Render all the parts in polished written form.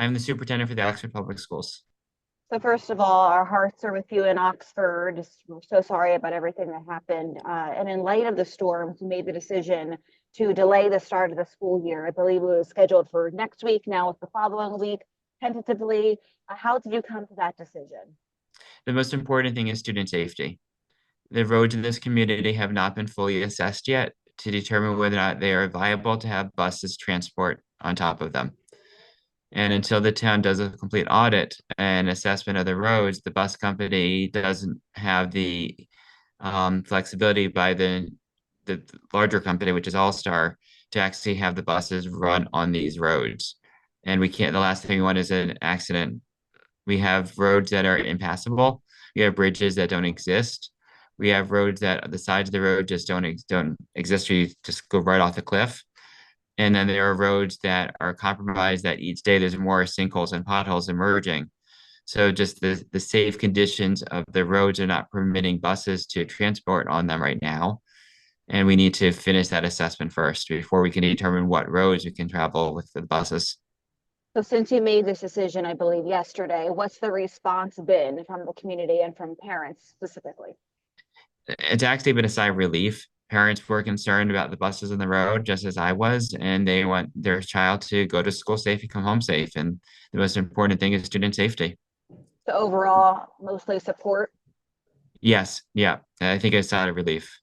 I'm the superintendent for the Oxford Public Schools. So first of all, our hearts are with you in Oxford. We're so sorry about everything that happened. And in light of the storms, we made the decision to delay the start of the school year. I believe it was scheduled for next week. Now it's the following week, tentatively. How did you come to that decision? The most important thing is student safety. The roads in this community have not been fully assessed yet to determine whether or not they are viable to have buses transport on top of them. And until the town does a complete audit and assessment of the roads, the bus company doesn't have the flexibility by the larger company, which is All Star, to actually have the buses run on these roads. And we can't. The last thing we want is an accident. We have roads that are impassable. We have bridges that don't exist. We have roads that the sides of the road just don't exist. You just go right off the cliff. And then there are roads that are compromised that each day there's more sinkholes and potholes emerging. So just the safe conditions of the roads are not permitting buses to transport on them right now. And we need to finish that assessment first before we can determine what roads we can travel with the buses. So since you made this decision, I believe yesterday, what's the response been from the community and from parents specifically? It's actually been a sigh of relief. Parents were concerned about the buses on the road, just as I was, and they want their child to go to school safe and come home safe. And the most important thing is student safety. So overall, mostly support. Yes, yeah, I think it's a sigh of relief.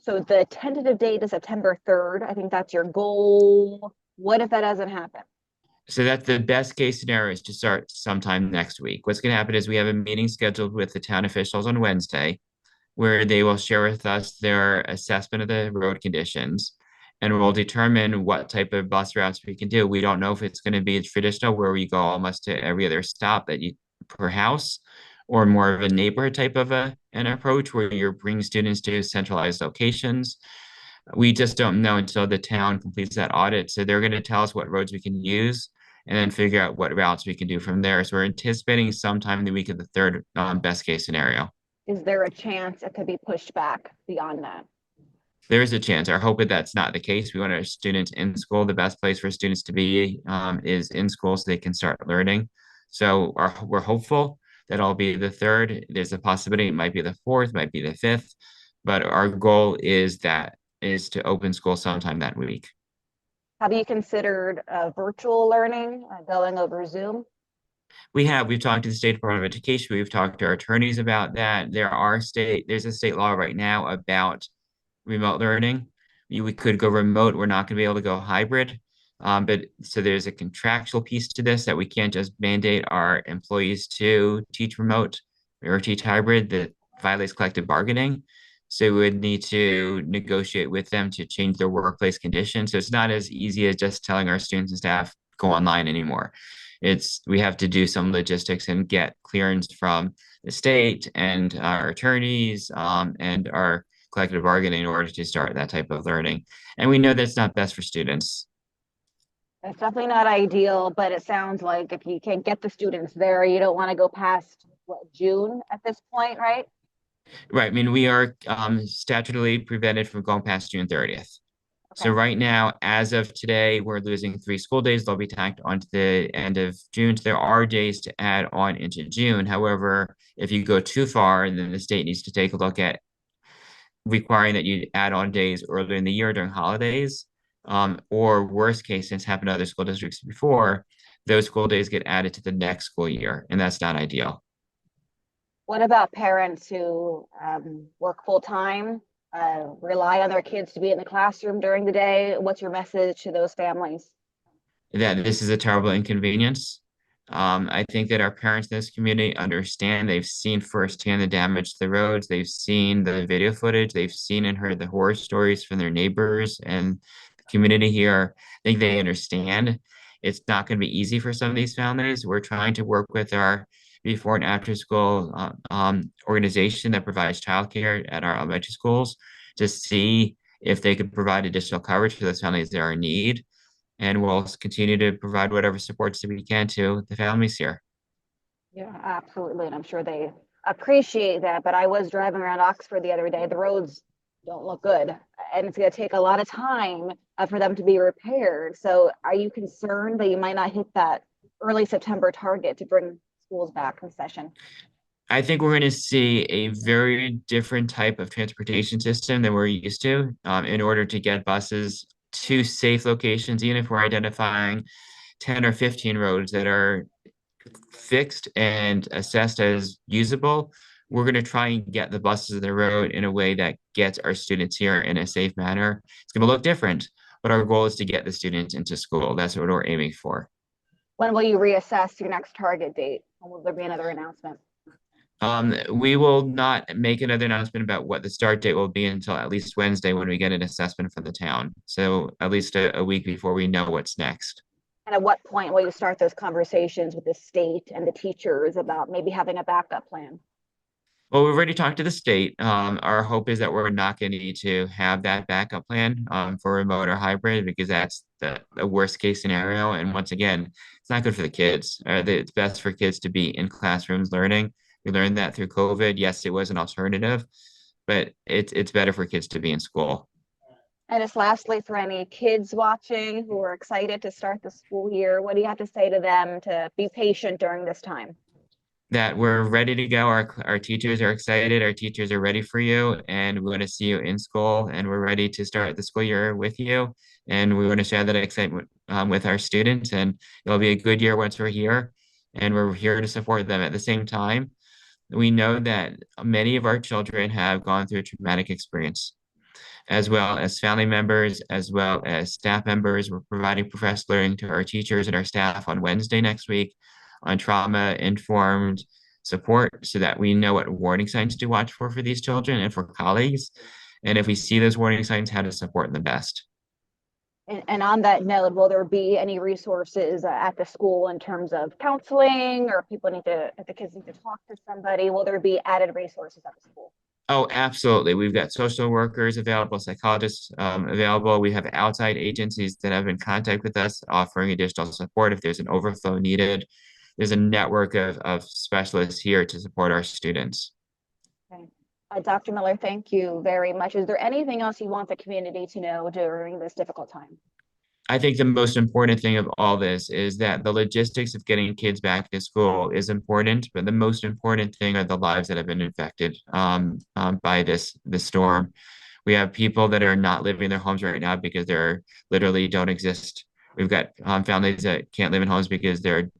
So the tentative date is September 3rd. I think that's your goal. What if that doesn't happen? So that's the best case scenario is to start sometime next week. What's going to happen is we have a meeting scheduled with the town officials on Wednesday where they will share with us their assessment of the road conditions and we'll determine what type of bus routes we can do. We don't know if it's going to be traditional where we go almost to every other stop that you per house or more of a neighborhood type of an approach where you're bringing students to centralized locations. We just don't know until the town completes that audit. So they're going to tell us what roads we can use and then figure out what routes we can do from there. So we're anticipating sometime in the week of the third best case scenario. Is there a chance it could be pushed back beyond that? There is a chance. Our hope is that's not the case. We want our students in school. The best place for students to be is in school so they can start learning. So we're hopeful that it'll be the third. There's a possibility it might be the fourth, might be the fifth, but our goal is to open school sometime that week. Have you considered virtual learning, going over Zoom? We've talked to the State Department of Education. We've talked to our attorneys about that. There's a state law right now about remote learning. We could go remote. We're not going to be able to go hybrid. But so there's a contractual piece to this that we can't just mandate our employees to teach remote or teach hybrid that violates collective bargaining. So we would need to negotiate with them to change their workplace conditions. So it's not as easy as just telling our students and staff go online anymore. We have to do some logistics and get clearance from the state and our attorneys and our collective bargaining in order to start that type of learning. And we know that's not best for students. It's definitely not ideal, but it sounds like if you can't get the students there, you don't want to go past what, June at this point, right? Right. I mean, we are statutorily prevented from going past June 30th. So Okay. right now, as of today, we're losing 3 school days. They'll be tacked onto the end of June. So there are days to add on into June. However, if you go too far, then the state needs to take a look at requiring that you add on days earlier in the year during holidays. Or worst case, since happened to other school districts before, those school days get added to the next school year, and that's not ideal. What about parents who work full time, rely on their kids to be in the classroom during the day? What's your message to those families? That this is a terrible inconvenience. I think that our parents in this community understand. They've seen firsthand the damage to the roads. They've seen the video footage. They've seen and heard the horror stories from their neighbors and the community here. I think they understand. It's not going to be easy for some of these families. We're trying to work with our before and after school organization that provides childcare at our elementary schools to see if they could provide additional coverage for those families that are in need and we'll continue to provide whatever supports that we can to the families here. Yeah, absolutely. And I'm sure they appreciate that. But I was driving around Oxford the other day. The roads don't look good. And it's going to take a lot of time for them to be repaired. So are you concerned that you might not hit that early September target to bring schools back in session? I think we're going to see a very different type of transportation system than we're used to in order to get buses to safe locations, even if we're identifying 10 or 15 roads that are fixed and assessed as usable. We're going to try and get the buses on the road in a way that gets our students here in a safe manner. It's going to look different, but our goal is to get the students into school. That's what we're aiming for. When will you reassess your next target date? When will there be another announcement? We will not make another announcement about what the start date will be until at least Wednesday when we get an assessment from the town. So at least a week before we know what's next. And at what point will you start those conversations with the state and the teachers about maybe having a backup plan? Well, we've already talked to the state. Our hope is that we're not going to need to have that backup plan for remote or hybrid because that's the worst case scenario. And once again, it's not good for the kids. It's best for kids to be in classrooms learning. We learned that through COVID. Yes, it was an alternative, but it's better for kids to be in school. And just lastly, for any kids watching who are excited to start the school year, what do you have to say to them to be patient during this time? That we're ready to go. Our teachers are excited. Our teachers are ready for you, and we want to see you in school. And we're ready to start the school year with you. And we want to share that excitement with our students. And it'll be a good year once we're here. And we're here to support them at the same time. We know that many of our children have gone through a traumatic experience as well as family members, as well as staff members. We're providing professional learning to our teachers and our staff on Wednesday next week on trauma-informed support so that we know what warning signs to watch for these children and for colleagues. And if we see those warning signs, how to support them best. And on that note, will there be any resources at the school in terms of counseling, or people need to, if the kids need to talk to somebody, will there be added resources at the school? Oh, absolutely. We've got social workers available, psychologists available. We have outside agencies that have been in contact with us offering additional support if there's an overflow needed. There's a network of specialists here to support our students. Okay. Dr. Miller, thank you very much. Is there anything else you want the community to know during this difficult time? I think the most important thing of all this is that the logistics of getting kids back to school is important, but the most important thing are the lives that have been infected by this storm. We have people that are not living in their homes right now because they're literally don't exist. We've got families that can't live in homes because they're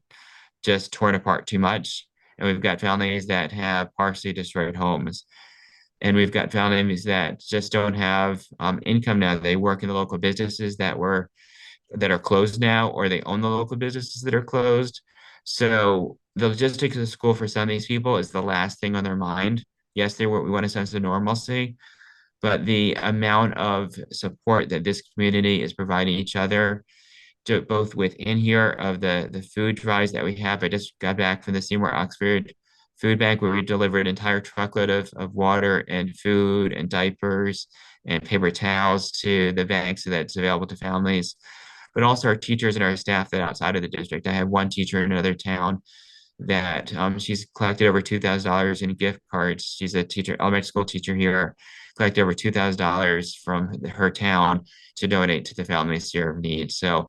just torn apart too much. And we've got families that have partially destroyed homes. And we've got families that just don't have income now. They work in the local businesses that are closed now, or they own the local businesses that are closed. So the logistics of school for some of these people is the last thing on their mind. Yes, we want a sense of normalcy, but the amount of support that this community is providing each other to both within here of the food drives that we have. I just got back from the Seymour Oxford Food Bank where we delivered an entire truckload of water and food and diapers and paper towels to the bank so that it's available to families, but also our teachers and our staff that are outside of the district. I have one teacher in another town that she's collected over $2,000 in gift cards. She's a teacher, elementary school teacher here, collected over $2,000 from her town to donate to the families here of need. So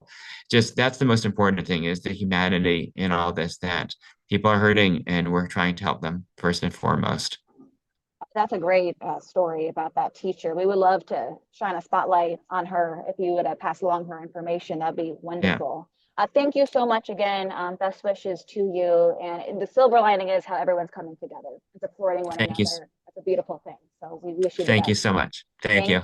just that's the most important thing is the humanity in all this, that people are hurting and we're trying to help them first and foremost. That's a great story about that teacher. We would love to shine a spotlight on her. If you would pass along her information, that'd be Yeah. wonderful. Thank you so much again. Best wishes to you. And the silver lining is how everyone's coming together and supporting one Thank you. another. That's a beautiful thing. So we wish you the Thank you best. so much. Thank Thank you. you.